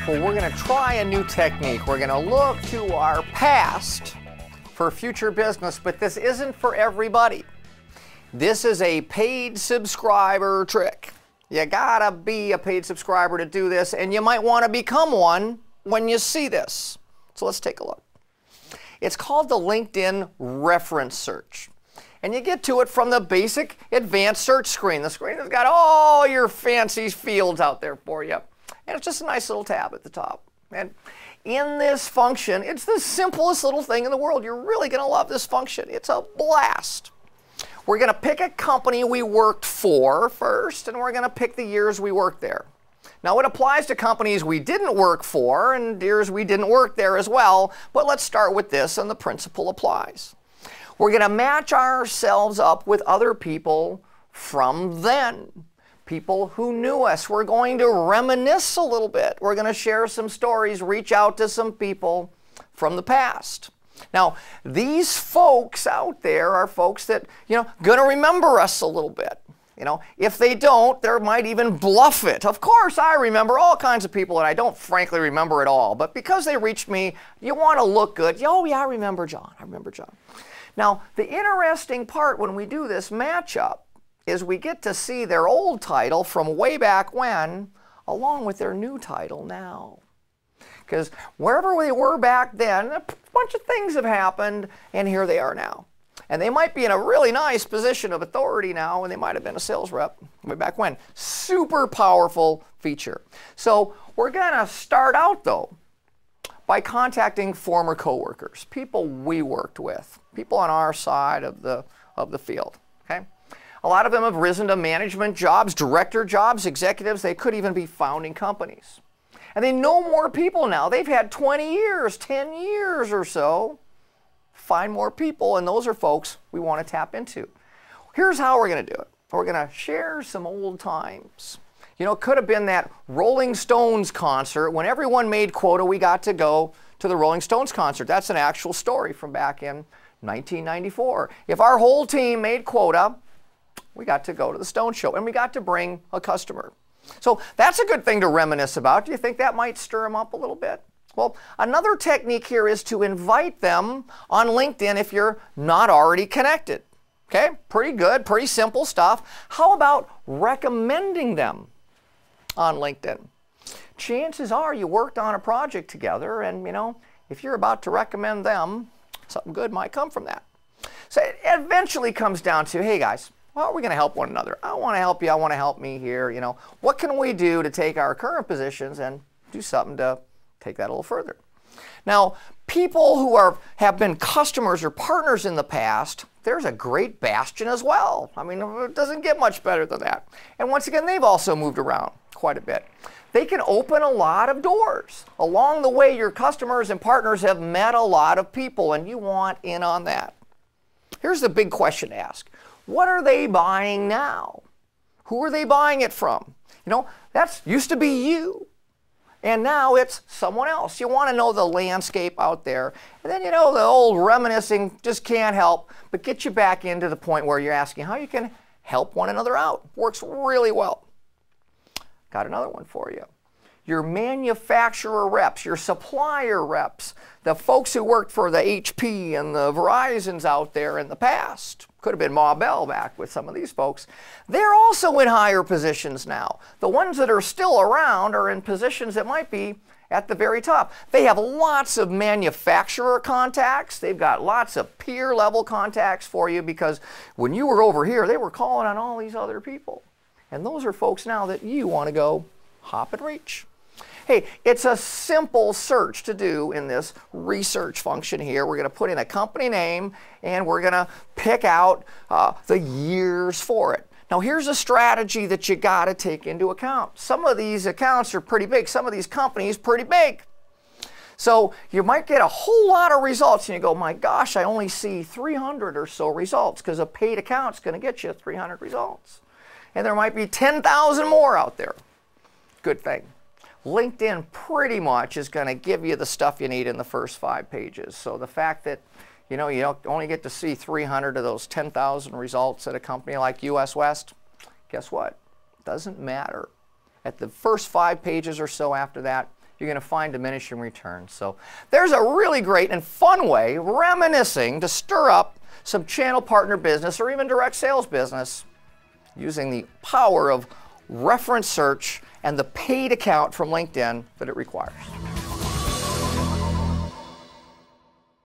Well, we're going to try a new technique. We're going to look to our past for future business, but this isn't for everybody. This is a paid subscriber trick. You gotta be a paid subscriber to do this, and you might want to become one when you see this. So let's take a look. It's called the LinkedIn reference search. And you get to it from the basic advanced search screen. The screen has got all your fancy fields out there for you. And it's just a nice little tab at the top. And in this function, it's the simplest little thing in the world. You're really going to love this function. It's a blast. We're going to pick a company we worked for first, and we're going to pick the years we worked there. Now, it applies to companies we didn't work for and years we didn't work there as well, but let's start with this, and the principle applies. We're going to match ourselves up with other people from then. People who knew us. We're going to reminisce a little bit. We're going to share some stories, reach out to some people from the past. Now, these folks out there are folks that, going to remember us a little bit. If they don't, they might even bluff it. Of course, I remember all kinds of people, and I don't frankly remember it all. But because they reached me, you want to look good. Oh, yeah, I remember John. I remember John. Now, the interesting part when we do this matchup is we get to see their old title from way back when, along with their new title now. Because wherever they were back then, a bunch of things have happened, and here they are now. And they might be in a really nice position of authority now, and they might have been a sales rep way back when. Super powerful feature. So we're going to start out, though, by contacting former coworkers, people we worked with, people on our side of the field. Okay? A lot of them have risen to management jobs, director jobs, executives. They could even be founding companies. And they know more people now. They've had 20 years, 10 years or so. Find more people, and those are folks we want to tap into. Here's how we're going to do it. We're going to share some old times. It could have been that Rolling Stones concert. When everyone made quota, we got to go to the Rolling Stones concert. That's an actual story from back in 1994. If our whole team made quota, we got to go to the Stone Show, and we got to bring a customer. So that's a good thing to reminisce about. Do you think that might stir them up a little bit? Well, another technique here is to invite them on LinkedIn if you're not already connected. Okay, pretty good, pretty simple stuff. How about recommending them on LinkedIn? Chances are you worked on a project together, and if you're about to recommend them, something good might come from that. So it eventually comes down to, hey guys, how are we going to help one another? I want to help you, I want to help me here. What can we do to take our current positions and do something to take that a little further? Now, people who have been customers or partners in the past, there's a great bastion as well. I mean, it doesn't get much better than that. And once again, they've also moved around quite a bit. They can open a lot of doors. Along the way, your customers and partners have met a lot of people, and you want in on that. Here's the big question to ask. What are they buying now? Who are they buying it from? That used to be you. And now it's someone else. You want to know the landscape out there. And then, the old reminiscing just can't help but get you back into the point where you're asking how you can help one another out. Works really well. Got another one for you. Your manufacturer reps, your supplier reps, the folks who worked for the HP and the Verizons out there in the past. Could have been Ma Bell back with some of these folks. They're also in higher positions now. The ones that are still around are in positions that might be at the very top. They have lots of manufacturer contacts. They've got lots of peer level contacts for you because when you were over here, they were calling on all these other people. And those are folks now that you want to go hop and reach. Hey, it's a simple search to do in this research function here. We're going to put in a company name, and we're going to pick out the years for it. Now, here's a strategy that you got to take into account. Some of these accounts are pretty big. Some of these companies pretty big. So you might get a whole lot of results, and you go, my gosh, I only see 300 or so results, because a paid account's going to get you 300 results. And there might be 10,000 more out there. Good thing. LinkedIn pretty much is going to give you the stuff you need in the first 5 pages. So the fact that you don't only get to see 300 of those 10,000 results at a company like US West, guess what? Doesn't matter. At the first 5 pages or so after that, you're going to find diminishing returns. So there's a really great and fun way, reminiscing, to stir up some channel partner business or even direct sales business using the power of reference search and the paid account from LinkedIn that it requires.